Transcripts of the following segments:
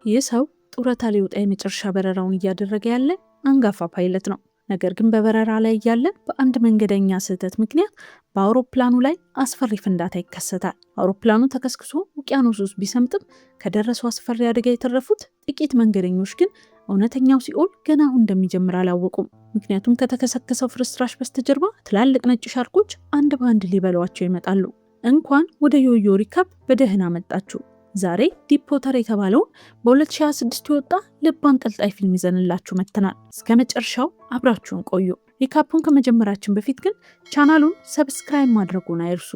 ይህ ሰው ጡረታ ሊወጣ የመጨረሻ በረራውን እያደረገ ያለ አንጋፋ ፓይለት ነው። ነገር ግን በበረራ ላይ ያለ በአንድ መንገደኛ ስህተት ምክንያት በአውሮፕላኑ ላይ አስፈሪ ፍንዳታ ይከሰታል። አውሮፕላኑ ተከስክሶ ውቅያኖስ ውስጥ ቢሰምጥም ከደረሰው አስፈሪ አደጋ የተረፉት ጥቂት መንገደኞች ግን እውነተኛው ሲኦል ገና አሁን እንደሚጀምር አላወቁም። ምክንያቱም ከተከሰከሰው ፍርስራሽ በስተጀርባ ትላልቅ ነጭ ሻርኮች አንድ በአንድ ሊበሏቸው ይመጣሉ። እንኳን ወደ ዮዮ ሪካፕ በደህና መጣችሁ። ዛሬ ዲፕ ዋተር የተባለውን በ2026 የወጣ ልብ አንጠልጣይ ፊልም ይዘንላችሁ መጥተናል። እስከ መጨረሻው አብራችሁን ቆዩ። ሪካፑን ከመጀመራችን በፊት ግን ቻናሉን ሰብስክራይብ ማድረጉን አይርሱ።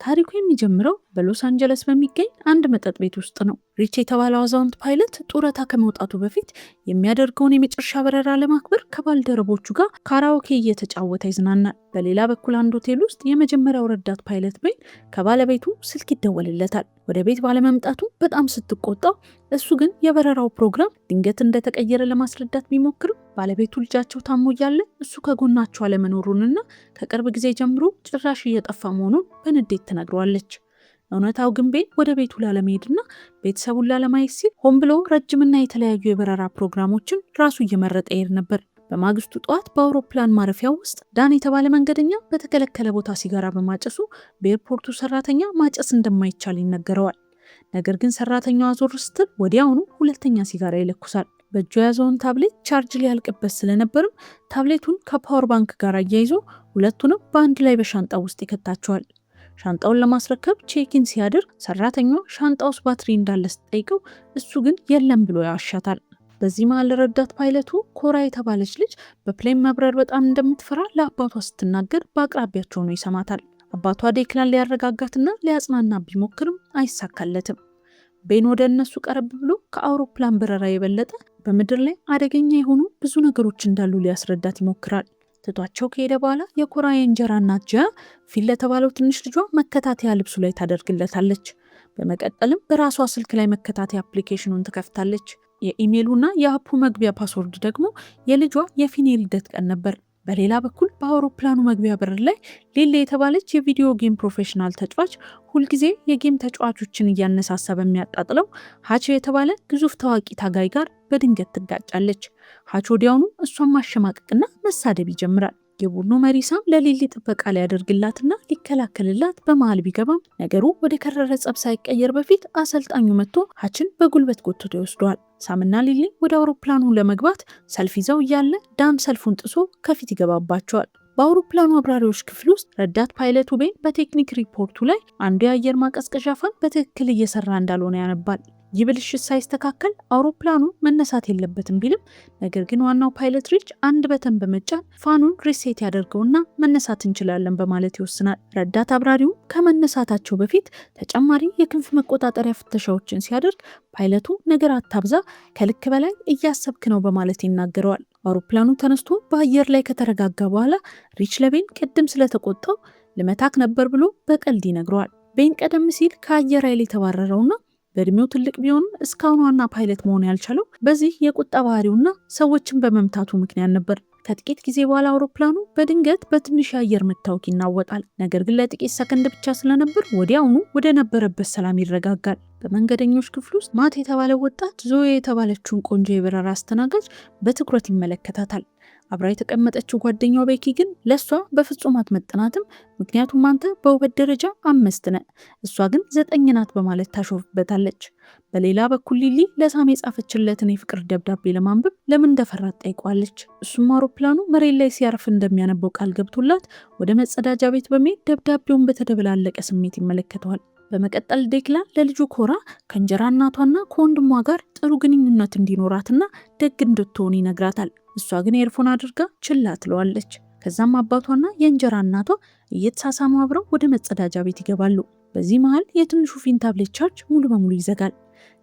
ታሪኩ የሚጀምረው በሎስ አንጀለስ በሚገኝ አንድ መጠጥ ቤት ውስጥ ነው። ሪች የተባለው አዛውንት ፓይለት ጡረታ ከመውጣቱ በፊት የሚያደርገውን የመጨረሻ በረራ ለማክበር ከባልደረቦቹ ጋር ካራኦኬ እየተጫወተ ይዝናናል። በሌላ በኩል አንድ ሆቴል ውስጥ የመጀመሪያው ረዳት ፓይለት ቤን ከባለቤቱ ስልክ ይደወልለታል። ወደ ቤት ባለመምጣቱ በጣም ስትቆጣው፣ እሱ ግን የበረራው ፕሮግራም ድንገት እንደተቀየረ ለማስረዳት ቢሞክርም ባለቤቱ ልጃቸው ታሞ እያለ እሱ ከጎናቸው አለመኖሩንና ከቅርብ ጊዜ ጀምሮ ጭራሽ እየጠፋ መሆኑን በንዴት ትነግረዋለች። እውነታው ግን ቤን ወደ ቤቱ ላለመሄድና ቤተሰቡን ላለማየት ሲል ሆን ብሎ ረጅምና የተለያዩ የበረራ ፕሮግራሞችን ራሱ እየመረጠ ይሄድ ነበር። በማግስቱ ጠዋት በአውሮፕላን ማረፊያው ውስጥ ዳን የተባለ መንገደኛ በተከለከለ ቦታ ሲጋራ በማጨሱ በኤርፖርቱ ሰራተኛ ማጨስ እንደማይቻል ይነገረዋል። ነገር ግን ሰራተኛዋ ዞር ስትል ወዲያውኑ ሁለተኛ ሲጋራ ይለኩሳል። በእጁ የያዘውን ታብሌት ቻርጅ ሊያልቅበት ስለነበርም ታብሌቱን ከፓወር ባንክ ጋር አያይዞ ሁለቱንም በአንድ ላይ በሻንጣ ውስጥ ይከታቸዋል። ሻንጣውን ለማስረከብ ቼኪን ሲያደርግ ሰራተኛዋ ሻንጣ ውስጥ ባትሪ እንዳለ ስትጠይቀው እሱ ግን የለም ብሎ ያዋሻታል። በዚህ መሃል ረዳት ፓይለቱ ኮራ የተባለች ልጅ በፕሌን መብረር በጣም እንደምትፈራ ለአባቷ ስትናገር በአቅራቢያቸው ነው ይሰማታል። አባቷ ዴክላን ሊያረጋጋትና ሊያጽናና ቢሞክርም አይሳካለትም። ቤን ወደ እነሱ ቀረብ ብሎ ከአውሮፕላን በረራ የበለጠ በምድር ላይ አደገኛ የሆኑ ብዙ ነገሮች እንዳሉ ሊያስረዳት ይሞክራል። ትቷቸው ከሄደ በኋላ የኮራ የእንጀራ እናት ጃ ፊል ለተባለው ትንሽ ልጇ መከታተያ ልብሱ ላይ ታደርግለታለች። በመቀጠልም በራሷ ስልክ ላይ መከታተያ አፕሊኬሽኑን ትከፍታለች። የኢሜሉና የአፑ መግቢያ ፓስወርድ ደግሞ የልጇ የፊኔ ልደት ቀን ነበር። በሌላ በኩል በአውሮፕላኑ መግቢያ በር ላይ ሌላ የተባለች የቪዲዮ ጌም ፕሮፌሽናል ተጫዋች ሁልጊዜ የጌም ተጫዋቾችን እያነሳሳ በሚያጣጥለው ሃቾ የተባለ ግዙፍ ታዋቂ ታጋይ ጋር በድንገት ትጋጫለች። ሃቾ ወዲያውኑ እሷን ማሸማቀቅና መሳደብ ይጀምራል። የቡድኑ መሪ ሳም ለሊሊ ጥበቃ ሊያደርግላትና ሊከላከልላት በመሃል ቢገባም ነገሩ ወደ ከረረ ጸብ ሳይቀየር በፊት አሰልጣኙ መጥቶ ሃችን በጉልበት ጎትቶ ይወስደዋል። ሳምና ሊሊ ወደ አውሮፕላኑ ለመግባት ሰልፍ ይዘው እያለ ዳን ሰልፉን ጥሶ ከፊት ይገባባቸዋል። በአውሮፕላኑ አብራሪዎች ክፍል ውስጥ ረዳት ፓይለቱ ቤን በቴክኒክ ሪፖርቱ ላይ አንዱ የአየር ማቀዝቀዣ ፋን በትክክል እየሰራ እንዳልሆነ ያነባል። ይህ ብልሽት ሳይስተካከል አውሮፕላኑ መነሳት የለበትም ቢልም ነገር ግን ዋናው ፓይለት ሪች አንድ በተን በመጫን ፋኑን ሪሴት ያደርገውና መነሳት እንችላለን በማለት ይወስናል። ረዳት አብራሪው ከመነሳታቸው በፊት ተጨማሪ የክንፍ መቆጣጠሪያ ፍተሻዎችን ሲያደርግ ፓይለቱ ነገር አታብዛ፣ ከልክ በላይ እያሰብክ ነው በማለት ይናገረዋል። አውሮፕላኑ ተነስቶ በአየር ላይ ከተረጋጋ በኋላ ሪች ለቤን ቅድም ስለተቆጣው ልመታክ ነበር ብሎ በቀልድ ይነግረዋል። ቤን ቀደም ሲል ከአየር ኃይል የተባረረውና በእድሜው ትልቅ ቢሆንም እስካሁን ዋና ፓይለት መሆን ያልቻለው በዚህ የቁጣ ባህሪውና ሰዎችን በመምታቱ ምክንያት ነበር። ከጥቂት ጊዜ በኋላ አውሮፕላኑ በድንገት በትንሽ የአየር መታወክ ይናወጣል። ነገር ግን ለጥቂት ሰከንድ ብቻ ስለነበር ወዲያውኑ ወደ ነበረበት ሰላም ይረጋጋል። በመንገደኞች ክፍል ውስጥ ማት የተባለ ወጣት ዞዬ የተባለችውን ቆንጆ የበረራ አስተናጋጅ በትኩረት ይመለከታታል። አብራ የተቀመጠችው ጓደኛው ቤኪ ግን ለሷ በፍጹም አትመጥናትም፣ ምክንያቱም አንተ በውበት ደረጃ 5 ነህ፣ እሷ ግን 9 ናት በማለት ታሾፍበታለች። በሌላ በኩል ሊሊ ለሳም የጻፈችለትን የፍቅር ደብዳቤ ለማንበብ ለምን እንደፈራት ጠይቋለች። እሱም አውሮፕላኑ መሬት ላይ ሲያርፍ እንደሚያነበው ቃል ገብቶላት ወደ መጸዳጃ ቤት በመሄድ ደብዳቤውን በተደበላለቀ ስሜት ይመለከተዋል። በመቀጠል ዴክላን ለልጁ ኮራ ከእንጀራ እናቷና ከወንድሟ ጋር ጥሩ ግንኙነት እንዲኖራትና ደግ እንድትሆን ይነግራታል። እሷ ግን ኤርፎን አድርጋ ችላ ትለዋለች። ከዛም አባቷና የእንጀራ እናቷ እየተሳሳሙ አብረው ወደ መጸዳጃ ቤት ይገባሉ። በዚህ መሃል የትንሹ ፊን ታብሌት ቻርጅ ሙሉ በሙሉ ይዘጋል።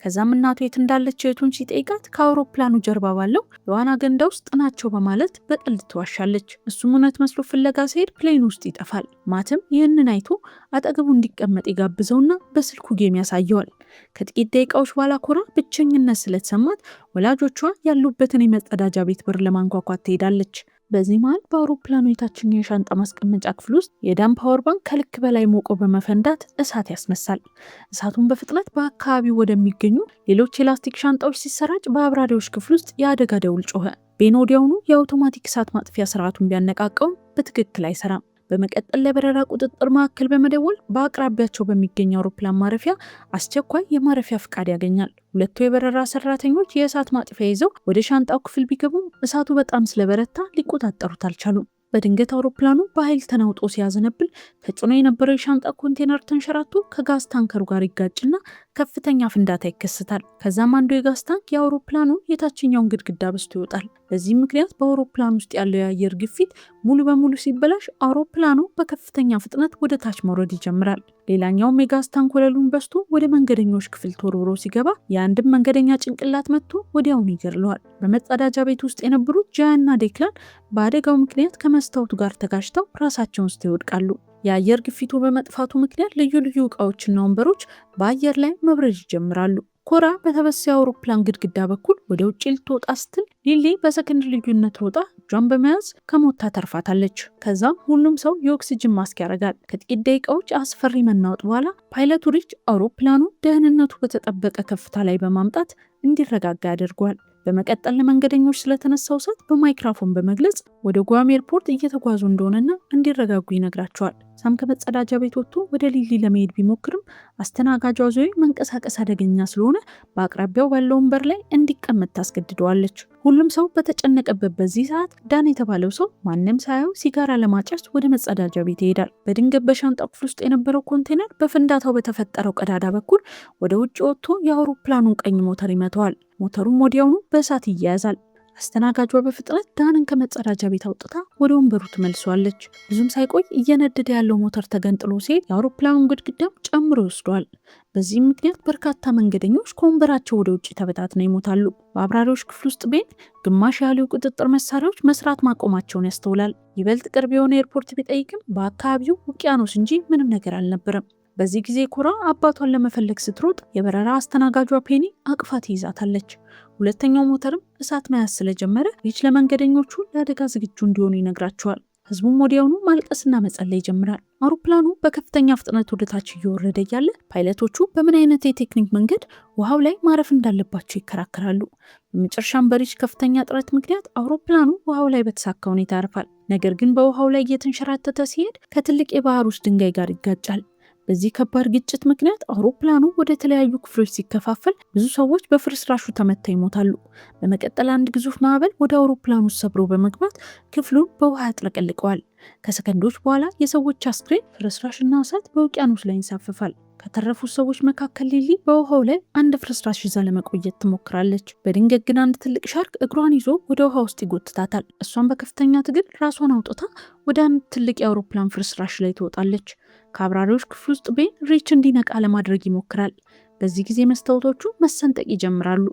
ከዛም እናቱ የት እንዳለች እህቱን ሲጠይቃት ከአውሮፕላኑ ጀርባ ባለው የዋና ገንዳ ውስጥ ናቸው በማለት በቀልድ ትዋሻለች። እሱም እውነት መስሎ ፍለጋ ሲሄድ ፕሌን ውስጥ ይጠፋል። ማትም ይህንን አይቶ አጠገቡ እንዲቀመጥ ይጋብዘውና በስልኩ ጌም ያሳየዋል። ከጥቂት ደቂቃዎች በኋላ ኮራ ብቸኝነት ስለተሰማት ወላጆቿ ያሉበትን የመጸዳጃ ቤት በር ለማንኳኳት ትሄዳለች። በዚህ መሃል በአውሮፕላኑ የታችኛው የሻንጣ ማስቀመጫ ክፍል ውስጥ የዳን ፓወር ባንክ ከልክ በላይ ሞቆ በመፈንዳት እሳት ያስነሳል። እሳቱን በፍጥነት በአካባቢው ወደሚገኙ ሌሎች የላስቲክ ሻንጣዎች ሲሰራጭ በአብራሪዎች ክፍል ውስጥ የአደጋ ደውል ጮኸ። ቤን ወዲያውኑ የአውቶማቲክ እሳት ማጥፊያ ስርዓቱን ቢያነቃቀውም በትክክል አይሰራም። በመቀጠል ለበረራ ቁጥጥር ማዕከል በመደወል በአቅራቢያቸው በሚገኝ አውሮፕላን ማረፊያ አስቸኳይ የማረፊያ ፍቃድ ያገኛል። ሁለቱ የበረራ ሰራተኞች የእሳት ማጥፊያ ይዘው ወደ ሻንጣው ክፍል ቢገቡም እሳቱ በጣም ስለበረታ ሊቆጣጠሩት አልቻሉም። በድንገት አውሮፕላኑ በኃይል ተናውጦ ሲያዘነብል ተጭኖ የነበረው የሻንጣ ኮንቴነር ተንሸራቶ ከጋዝ ታንከሩ ጋር ይጋጭና ከፍተኛ ፍንዳታ ይከሰታል። ከዛም አንዱ የጋዝ ታንክ የአውሮፕላኑን የታችኛውን ግድግዳ በስቶ ይወጣል። በዚህ ምክንያት በአውሮፕላኑ ውስጥ ያለው የአየር ግፊት ሙሉ በሙሉ ሲበላሽ አውሮፕላኑ በከፍተኛ ፍጥነት ወደ ታች መውረድ ይጀምራል። ሌላኛውም የጋዝ ታንክ ወለሉን በስቶ ወደ መንገደኞች ክፍል ተወርውሮ ሲገባ የአንድም መንገደኛ ጭንቅላት መጥቶ ወዲያውኑ ይገድለዋል። በመጸዳጃ ቤት ውስጥ የነበሩት ጃያና ዴክላን በአደጋው ምክንያት ከመስታወቱ ጋር ተጋጭተው ራሳቸውን ውስጥ ይወድቃሉ። የአየር ግፊቱ በመጥፋቱ ምክንያት ልዩ ልዩ እቃዎችና ወንበሮች በአየር ላይ መብረር ይጀምራሉ። ኮራ በተበሳው አውሮፕላን ግድግዳ በኩል ወደ ውጭ ልትወጣ ስትል ሊሊ በሰከንድ ልዩነት ሮጣ እጇን በመያዝ ከሞት ታተርፋታለች። ከዛም ሁሉም ሰው የኦክሲጅን ማስክ ያደርጋል። ከጥቂት ደቂቃዎች አስፈሪ መናወጥ በኋላ ፓይለቱ ሪች አውሮፕላኑ ደህንነቱ በተጠበቀ ከፍታ ላይ በማምጣት እንዲረጋጋ ያደርገዋል። በመቀጠል ለመንገደኞች ስለተነሳው እሳት በማይክሮፎን በመግለጽ ወደ ጓም ኤርፖርት እየተጓዙ እንደሆነና እንዲረጋጉ ይነግራቸዋል። ሳም ከመጸዳጃ ቤት ወጥቶ ወደ ሊሊ ለመሄድ ቢሞክርም አስተናጋጇ ዞይ መንቀሳቀስ አደገኛ ስለሆነ በአቅራቢያው ባለው ወንበር ላይ እንዲቀመጥ ታስገድደዋለች። ሁሉም ሰው በተጨነቀበት በዚህ ሰዓት ዳን የተባለው ሰው ማንም ሳያው ሲጋራ ለማጨስ ወደ መጸዳጃ ቤት ይሄዳል። በድንገት በሻንጣው ክፍል ውስጥ የነበረው ኮንቴነር በፍንዳታው በተፈጠረው ቀዳዳ በኩል ወደ ውጭ ወጥቶ የአውሮፕላኑን ቀኝ ሞተር ይመታዋል። ሞተሩም ወዲያውኑ በእሳት ይያያዛል። አስተናጋጇ በፍጥነት ዳንን ከመጸዳጃ ቤት አውጥታ ወደ ወንበሩ ትመልሷለች። ብዙም ሳይቆይ እየነደደ ያለው ሞተር ተገንጥሎ ሲሄድ የአውሮፕላኑን ግድግዳም ጨምሮ ይወስደዋል። በዚህም ምክንያት በርካታ መንገደኞች ከወንበራቸው ወደ ውጭ ተበታትነው ይሞታሉ። በአብራሪዎች ክፍል ውስጥ ቤን ግማሽ ያሉ የቁጥጥር መሳሪያዎች መስራት ማቆማቸውን ያስተውላል። ይበልጥ ቅርብ የሆነ ኤርፖርት ቢጠይቅም በአካባቢው ውቅያኖስ እንጂ ምንም ነገር አልነበረም። በዚህ ጊዜ ኮራ አባቷን ለመፈለግ ስትሮጥ የበረራ አስተናጋጇ ፔኒ አቅፋ ትይዛታለች። ሁለተኛው ሞተርም እሳት መያዝ ስለጀመረ ሪች ለመንገደኞቹ ለአደጋ ዝግጁ እንዲሆኑ ይነግራቸዋል። ህዝቡም ወዲያውኑ ማልቀስና መጸለይ ይጀምራል። አውሮፕላኑ በከፍተኛ ፍጥነት ወደ ታች እየወረደ እያለ ፓይለቶቹ በምን አይነት የቴክኒክ መንገድ ውሃው ላይ ማረፍ እንዳለባቸው ይከራከራሉ። በመጨረሻም በሪች ከፍተኛ ጥረት ምክንያት አውሮፕላኑ ውሃው ላይ በተሳካ ሁኔታ ያርፋል። ነገር ግን በውሃው ላይ እየተንሸራተተ ሲሄድ ከትልቅ የባህር ውስጥ ድንጋይ ጋር ይጋጫል። በዚህ ከባድ ግጭት ምክንያት አውሮፕላኑ ወደ ተለያዩ ክፍሎች ሲከፋፈል ብዙ ሰዎች በፍርስራሹ ተመተው ይሞታሉ። በመቀጠል አንድ ግዙፍ ማዕበል ወደ አውሮፕላኑ ሰብሮ በመግባት ክፍሉን በውሃ ያጥለቀልቀዋል። ከሰከንዶች በኋላ የሰዎች አስክሬን፣ ፍርስራሽና እሳት በውቅያኖስ ላይ ይንሳፈፋል። ከተረፉት ሰዎች መካከል ሊሊ በውሃው ላይ አንድ ፍርስራሽ ይዛ ለመቆየት ትሞክራለች። በድንገት ግን አንድ ትልቅ ሻርክ እግሯን ይዞ ወደ ውሃ ውስጥ ይጎትታታል። እሷን በከፍተኛ ትግል ራሷን አውጥታ ወደ አንድ ትልቅ የአውሮፕላን ፍርስራሽ ላይ ትወጣለች። ከአብራሪዎች ክፍል ውስጥ ቤን ሪች እንዲነቃ ለማድረግ ይሞክራል። በዚህ ጊዜ መስታወቶቹ መሰንጠቅ ይጀምራሉ።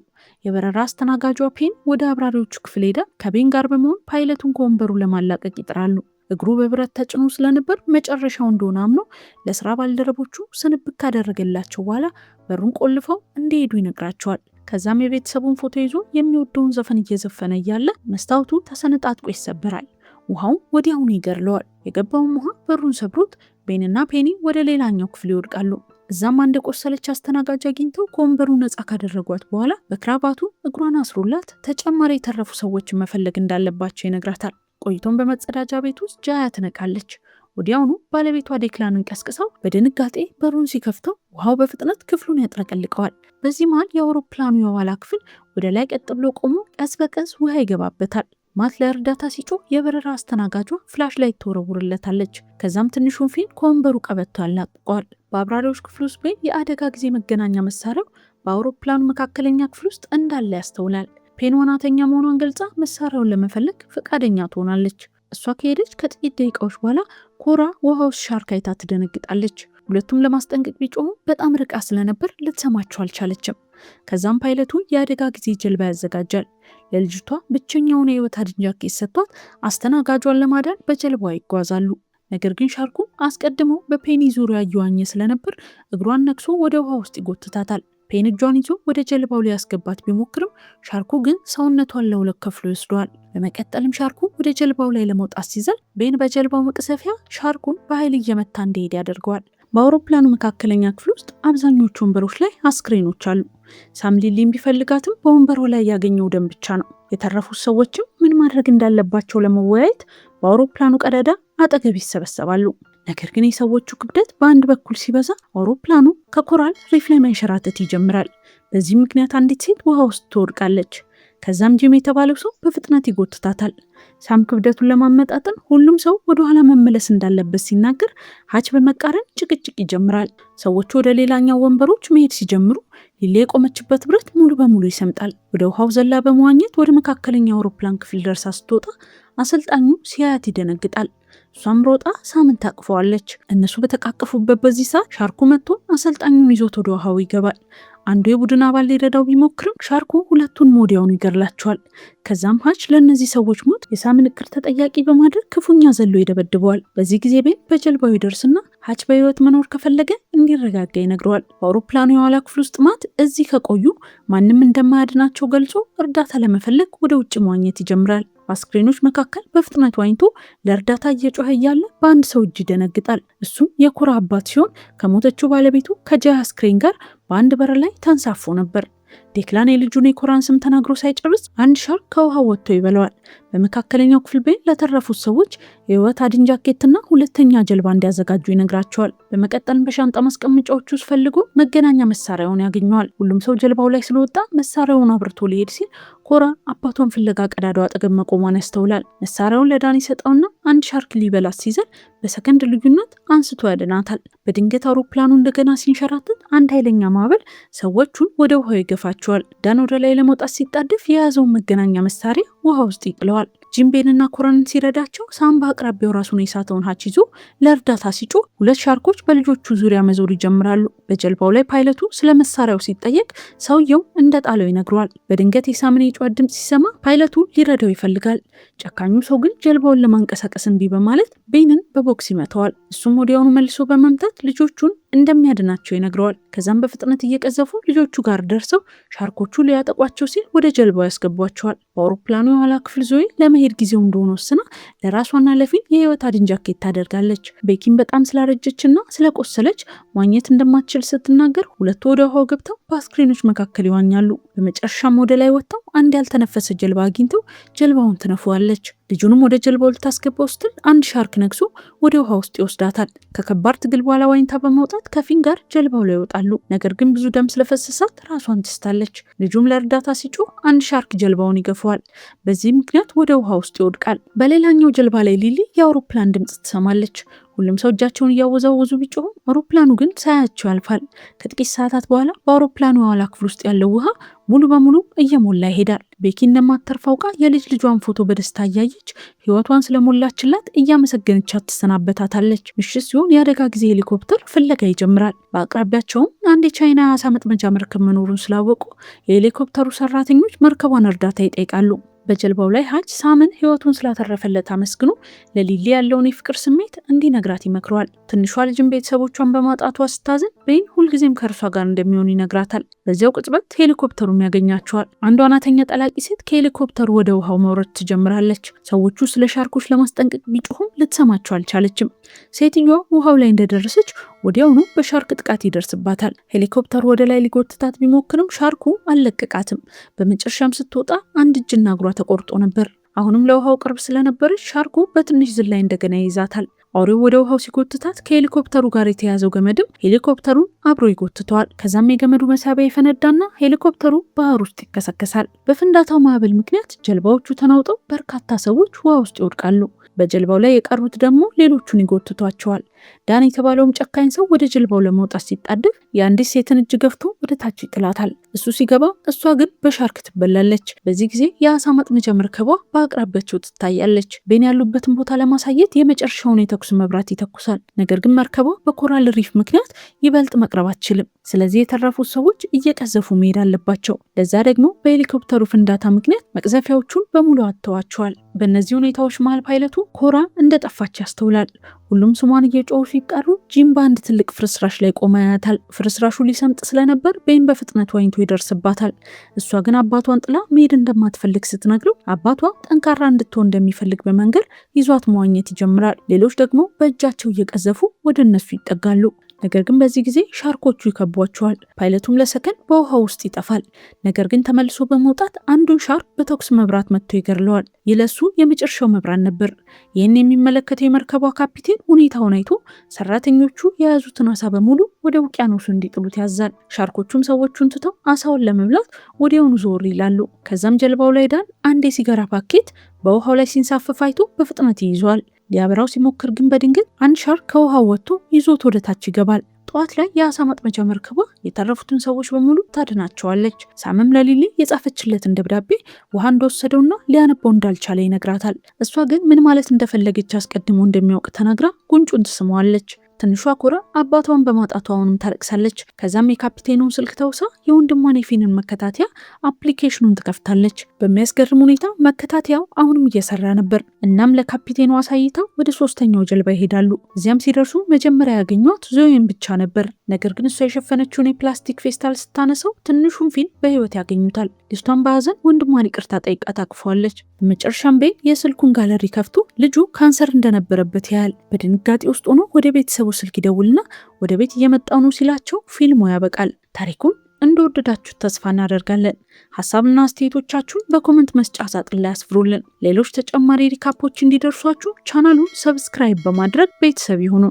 የበረራ አስተናጋጇ ፔን ወደ አብራሪዎቹ ክፍል ሄዳ ከቤን ጋር በመሆን ፓይለቱን ከወንበሩ ለማላቀቅ ይጥራሉ። እግሩ በብረት ተጭኖ ስለነበር መጨረሻው እንደሆነ አምኖ ለስራ ባልደረቦቹ ስንብት ካደረገላቸው በኋላ በሩን ቆልፈው እንዲሄዱ ይነግራቸዋል። ከዛም የቤተሰቡን ፎቶ ይዞ የሚወደውን ዘፈን እየዘፈነ እያለ መስታወቱ ተሰነጣጥቆ ይሰበራል። ውሃው ወዲያውኑ ይገድለዋል። የገባውን ውሃ በሩን ሰብሮት ቤንና ፔኒ ወደ ሌላኛው ክፍል ይወድቃሉ። እዛም አንድ የቆሰለች አስተናጋጅ አግኝተው ከወንበሩ ነፃ ካደረጓት በኋላ በክራባቱ እግሯን አስሮላት ተጨማሪ የተረፉ ሰዎችን መፈለግ እንዳለባቸው ይነግራታል። ቆይቶም በመጸዳጃ ቤት ውስጥ ጃያ ትነቃለች። ወዲያውኑ ባለቤቷ ዴክላንን ቀስቅሰው በድንጋጤ በሩን ሲከፍተው ውሃው በፍጥነት ክፍሉን ያጥለቀልቀዋል። በዚህ መሃል የአውሮፕላኑ የኋላ ክፍል ወደ ላይ ቀጥ ብሎ ቆሞ ቀስ በቀስ ውሃ ይገባበታል። ማት ለእርዳታ ሲጮህ የበረራ አስተናጋጇ ፍላሽ ላይ ትወረውርለታለች። ከዛም ትንሹን ፊን ከወንበሩ ቀበቶ ያላቅቀዋል። በአብራሪዎች ክፍል ውስጥ ቤን የአደጋ ጊዜ መገናኛ መሳሪያው በአውሮፕላኑ መካከለኛ ክፍል ውስጥ እንዳለ ያስተውላል። ፔን ዋናተኛ መሆኗን ገልጻ መሳሪያውን ለመፈለግ ፈቃደኛ ትሆናለች። እሷ ከሄደች ከጥቂት ደቂቃዎች በኋላ ኮራ ውሃ ውስጥ ሻርክ አይታ ትደነግጣለች። ሁለቱም ለማስጠንቀቅ ቢጮሁ በጣም ርቃ ስለነበር ልትሰማቸው አልቻለችም። ከዛም ፓይለቱ የአደጋ ጊዜ ጀልባ ያዘጋጃል። ለልጅቷ ብቸኛውን የህይወት አድን ጃኬት ሰጥቷት አስተናጋጇን ለማዳን በጀልባዋ ይጓዛሉ። ነገር ግን ሻርኩ አስቀድሞ በፔኒ ዙሪያ እየዋኘ ስለነበር እግሯን ነክሶ ወደ ውሃ ውስጥ ይጎትታታል። ቤን እጇን ይዞ ወደ ጀልባው ሊያስገባት ቢሞክርም ሻርኩ ግን ሰውነቷን ለሁለት ከፍሎ ይወስደዋል። በመቀጠልም ሻርኩ ወደ ጀልባው ላይ ለመውጣት ሲዘል ቤን በጀልባው መቅሰፊያ ሻርኩን በኃይል እየመታ እንዲሄድ ያደርገዋል። በአውሮፕላኑ መካከለኛ ክፍል ውስጥ አብዛኞቹ ወንበሮች ላይ አስክሬኖች አሉ። ሳም ሊሊን ቢፈልጋትም በወንበሩ ላይ ያገኘው ደም ብቻ ነው። የተረፉት ሰዎችም ምን ማድረግ እንዳለባቸው ለመወያየት በአውሮፕላኑ ቀዳዳ አጠገብ ይሰበሰባሉ። ነገር ግን የሰዎቹ ክብደት በአንድ በኩል ሲበዛ አውሮፕላኑ ከኮራል ሪፍ ላይ መንሸራተት ይጀምራል። በዚህ ምክንያት አንዲት ሴት ውሃ ውስጥ ትወድቃለች። ከዛም ጂም የተባለው ሰው በፍጥነት ይጎትታታል። ሳም ክብደቱን ለማመጣጠን ሁሉም ሰው ወደ ኋላ መመለስ እንዳለበት ሲናገር ሀች በመቃረን ጭቅጭቅ ይጀምራል። ሰዎቹ ወደ ሌላኛው ወንበሮች መሄድ ሲጀምሩ ሊሊ የቆመችበት ብረት ሙሉ በሙሉ ይሰምጣል። ወደ ውሃው ዘላ በመዋኘት ወደ መካከለኛው አውሮፕላን ክፍል ደርሳ ስትወጣ አሰልጣኙ ሲያያት ይደነግጣል። እሷም ሮጣ ሳምን ታቅፈዋለች። እነሱ በተቃቀፉበት በዚህ ሰዓት ሻርኩ መጥቶ አሰልጣኙን ይዞት ወደ ውሃው ይገባል። አንዱ የቡድን አባል ሊረዳው ቢሞክርም ሻርኩ ሁለቱን ወዲያውኑ ይገድላቸዋል። ከዛም ሀች ለእነዚህ ሰዎች ሞት የሳምን እቅድ ተጠያቂ በማድረግ ክፉኛ ዘሎ ይደበድበዋል። በዚህ ጊዜ ቤን በጀልባው ይደርስና ሀች በህይወት መኖር ከፈለገ እንዲረጋጋ ይነግረዋል። በአውሮፕላኑ የኋላ ክፍል ውስጥ ማት እዚህ ከቆዩ ማንም እንደማያድናቸው ገልጾ እርዳታ ለመፈለግ ወደ ውጭ መዋኘት ይጀምራል። በአስክሬኖች መካከል በፍጥነት ዋኝቶ ለእርዳታ እየጮኸ እያለ በአንድ ሰው እጅ ይደነግጣል። እሱም የኮራ አባት ሲሆን ከሞተችው ባለቤቱ ከጃይ አስክሬን ጋር በአንድ በር ላይ ተንሳፎ ነበር። ዴክላን የልጁን የኮራን ስም ተናግሮ ሳይጨርስ አንድ ሻርክ ከውሃው ወጥቶ ይበለዋል። በመካከለኛው ክፍል ቤን ለተረፉት ሰዎች የህይወት አድን ጃኬትና ሁለተኛ ጀልባ እንዲያዘጋጁ ይነግራቸዋል። በመቀጠልም በሻንጣ ማስቀመጫዎች ውስጥ ፈልጎ መገናኛ መሳሪያውን ያገኘዋል። ሁሉም ሰው ጀልባው ላይ ስለወጣ መሳሪያውን አብርቶ ሊሄድ ሲል ኮራ አባቷን ፍለጋ ቀዳዳው አጠገብ መቆሟን ያስተውላል። መሳሪያውን ለዳን ይሰጠውና አንድ ሻርክ ሊበላት ሲዘል በሰከንድ ልዩነት አንስቶ ያድናታል። በድንገት አውሮፕላኑ እንደገና ሲንሸራተት አንድ ኃይለኛ ማዕበል ሰዎቹን ወደ ውሃው ይገፋቸዋል። ዳን ወደ ላይ ለመውጣት ሲጣደፍ የያዘውን መገናኛ መሳሪያ ውሃ ውስጥ ይጥለዋል። ጂም ቤንና ኮራንን ሲረዳቸው ሳም በአቅራቢያው ራሱን የሳተውን ሀች ይዞ ለእርዳታ ሲጮህ ሁለት ሻርኮች በልጆቹ ዙሪያ መዞር ይጀምራሉ። በጀልባው ላይ ፓይለቱ ስለ መሳሪያው ሲጠየቅ ሰውየው እንደጣለው ይነግረዋል። በድንገት የሳምን የጩኸት ድምፅ ሲሰማ ፓይለቱ ሊረዳው ይፈልጋል። ጨካኙ ሰው ግን ጀልባውን ለማንቀሳቀስ እምቢ በማለት ቤንን በቦክስ ይመታዋል። እሱም ወዲያውኑ መልሶ በመምታት ልጆቹን እንደሚያድናቸው ይነግረዋል። ከዛም በፍጥነት እየቀዘፉ ልጆቹ ጋር ደርሰው ሻርኮቹ ሊያጠቋቸው ሲል ወደ ጀልባው ያስገቧቸዋል። በአውሮፕላኑ የኋላ ክፍል ዞይ ለመሄድ ጊዜው እንደሆነ ወስና ለራሷና ለፊን የህይወት አድን ጃኬት ታደርጋለች። ቤኪን በጣም ስላረጀችና ስለቆሰለች ዋኘት እንደማትችል ስትናገር ሁለቱ ወደ ውሃው ገብተው በአስክሬኖች መካከል ይዋኛሉ። በመጨረሻም ወደ ላይ ወጥተው አንድ ያልተነፈሰ ጀልባ አግኝተው ጀልባውን ትነፈዋለች። ልጁንም ወደ ጀልባው ልታስገባው ስትል አንድ ሻርክ ነግሶ ወደ ውሃ ውስጥ ይወስዳታል። ከከባድ ትግል በኋላ ዋኝታ በመውጣት ከፊን ጋር ጀልባው ላይ ይወጣሉ። ነገር ግን ብዙ ደም ስለፈሰሳት ራሷን ትስታለች። ልጁም ለእርዳታ ሲጮህ አንድ ሻርክ ጀልባውን ይገፈዋል። በዚህ ምክንያት ወደ ውሃ ውስጥ ይወድቃል። በሌላኛው ጀልባ ላይ ሊሊ የአውሮፕላን ድምፅ ትሰማለች። ሁሉም ሰው እጃቸውን እያወዛወዙ ቢጮሁም አውሮፕላኑ ግን ሳያቸው ያልፋል። ከጥቂት ሰዓታት በኋላ በአውሮፕላኑ የኋላ ክፍል ውስጥ ያለው ውሃ ሙሉ በሙሉ እየሞላ ይሄዳል። ቤኪ እንደማትተርፍ አውቃ የልጅ ልጇን ፎቶ በደስታ እያየች ህይወቷን ስለሞላችላት እያመሰገነቻት ትሰናበታታለች። ምሽት ሲሆን የአደጋ ጊዜ ሄሊኮፕተር ፍለጋ ይጀምራል። በአቅራቢያቸውም አንድ የቻይና አሳ መጥመጃ መርከብ መኖሩን ስላወቁ የሄሊኮፕተሩ ሰራተኞች መርከቧን እርዳታ ይጠይቃሉ። በጀልባው ላይ ሀች ሳምን ህይወቱን ስላተረፈለት አመስግኖ ለሊሊ ያለውን የፍቅር ስሜት እንዲነግራት ይመክረዋል። ትንሿ ልጅም ቤተሰቦቿን በማጣቷ ስታዝን ቤን ሁልጊዜም ከእርሷ ጋር እንደሚሆን ይነግራታል። በዚያው ቅጽበት ሄሊኮፕተሩም ያገኛቸዋል። አንዷ ዋናተኛ ጠላቂ ሴት ከሄሊኮፕተሩ ወደ ውሃው መውረድ ትጀምራለች። ሰዎቹ ስለ ሻርኮች ለማስጠንቀቅ ቢጮሁም ልትሰማቸው አልቻለችም። ሴትዮዋ ውሃው ላይ እንደደረሰች ወዲያውኑ በሻርክ ጥቃት ይደርስባታል። ሄሊኮፕተሩ ወደ ላይ ሊጎትታት ቢሞክርም ሻርኩ አልለቀቃትም። በመጨረሻም ስትወጣ አንድ እጅና እግሯ ተቆርጦ ነበር። አሁንም ለውሃው ቅርብ ስለነበረች ሻርኩ በትንሽ ዝላይ እንደገና ይይዛታል። አውሬው ወደ ውሃው ሲጎትታት ከሄሊኮፕተሩ ጋር የተያዘው ገመድም ሄሊኮፕተሩን አብሮ ይጎትተዋል። ከዛም የገመዱ መሳቢያ ይፈነዳና ሄሊኮፕተሩ ባህር ውስጥ ይከሰከሳል። በፍንዳታው ማዕበል ምክንያት ጀልባዎቹ ተናውጠው በርካታ ሰዎች ውሃ ውስጥ ይወድቃሉ። በጀልባው ላይ የቀሩት ደግሞ ሌሎቹን ይጎትቷቸዋል። ዳን የተባለውም ጨካኝ ሰው ወደ ጀልባው ለመውጣት ሲጣደፍ የአንዲት ሴትን እጅ ገፍቶ ወደ ታች ይጥላታል። እሱ ሲገባ እሷ ግን በሻርክ ትበላለች። በዚህ ጊዜ የአሳ ማጥመጃ መርከቧ በአቅራቢያቸው ትታያለች። ቤን ያሉበትን ቦታ ለማሳየት የመጨረሻውን የተኩስ መብራት ይተኩሳል። ነገር ግን መርከቧ በኮራል ሪፍ ምክንያት ይበልጥ መቅረብ አትችልም። ስለዚህ የተረፉት ሰዎች እየቀዘፉ መሄድ አለባቸው። ለዛ ደግሞ በሄሊኮፕተሩ ፍንዳታ ምክንያት መቅዘፊያዎቹን በሙሉ አጥተዋቸዋል። በእነዚህ ሁኔታዎች መሃል ፓይለቱ ኮራ እንደጠፋች ያስተውላል። ሁሉም ስሟን እየጮሁ ሲጣሩ ጂም በአንድ ትልቅ ፍርስራሽ ላይ ቆማ ያያታል። ፍርስራሹ ሊሰምጥ ስለነበር ቤን በፍጥነት ዋኝቶ ይደርስባታል። እሷ ግን አባቷን ጥላ መሄድ እንደማትፈልግ ስትነግረው አባቷ ጠንካራ እንድትሆን እንደሚፈልግ በመንገር ይዟት መዋኘት ይጀምራል። ሌሎች ደግሞ በእጃቸው እየቀዘፉ ወደ እነሱ ይጠጋሉ። ነገር ግን በዚህ ጊዜ ሻርኮቹ ይከቧቸዋል። ፓይለቱም ለሰከንድ በውሃ ውስጥ ይጠፋል። ነገር ግን ተመልሶ በመውጣት አንዱን ሻርክ በተኩስ መብራት መጥቶ ይገድለዋል። ይለሱ የመጨረሻው መብራት ነበር። ይህን የሚመለከተው የመርከቧ ካፒቴን ሁኔታውን አይቶ ሰራተኞቹ የያዙትን አሳ በሙሉ ወደ ውቅያኖሱ እንዲጥሉት ያዛል። ሻርኮቹም ሰዎቹን ትተው አሳውን ለመብላት ወዲያውኑ ዞር ይላሉ። ከዛም ጀልባው ላይ ዳን አንድ የሲጋራ ፓኬት በውሃው ላይ ሲንሳፈፍ አይቶ በፍጥነት ይይዘዋል። ሊያበራው ሲሞክር ግን በድንገት አንድ ሻርክ ከውሃው ወጥቶ ይዞት ወደ ታች ይገባል። ጠዋት ላይ የአሳ ማጥመጃ መርከቧ የተረፉትን ሰዎች በሙሉ ታድናቸዋለች። ሳምም ለሊሊ የጻፈችለትን ደብዳቤ ውሃ እንደወሰደውና ሊያነበው እንዳልቻለ ይነግራታል። እሷ ግን ምን ማለት እንደፈለገች አስቀድሞ እንደሚያውቅ ተናግራ ጉንጩን ትስመዋለች። ትንሿ ኮራ አባቷን በማጣቷ አሁንም ታለቅሳለች። ከዛም የካፒቴኑን ስልክ ተውሳ የወንድሟን የፊንን መከታተያ አፕሊኬሽኑን ትከፍታለች። በሚያስገርም ሁኔታ መከታተያው አሁንም እየሰራ ነበር። እናም ለካፒቴኑ አሳይተው ወደ ሶስተኛው ጀልባ ይሄዳሉ። እዚያም ሲደርሱ መጀመሪያ ያገኟት ዞይን ብቻ ነበር። ነገር ግን እሷ የሸፈነችውን የፕላስቲክ ፌስታል ስታነሳው ትንሹን ፊን በህይወት ያገኙታል። ልጅቷን በሀዘን ወንድሟን ይቅርታ ጠይቃ ታቅፈዋለች። በመጨረሻም ቤን የስልኩን ጋለሪ ከፍቶ ልጁ ካንሰር እንደነበረበት ያያል። በድንጋጤ ውስጥ ሆኖ ወደ ቤተሰቡ ስልክ ይደውልና ወደ ቤት እየመጣው ነው ሲላቸው ፊልሙ ያበቃል። ታሪኩን እንደወደዳችሁ ተስፋ እናደርጋለን። ሀሳብና አስተያየቶቻችሁን በኮመንት መስጫ ሳጥን ላይ አስፍሩልን። ሌሎች ተጨማሪ ሪካፖች እንዲደርሷችሁ ቻናሉን ሰብስክራይብ በማድረግ ቤተሰብ ይሁኑ።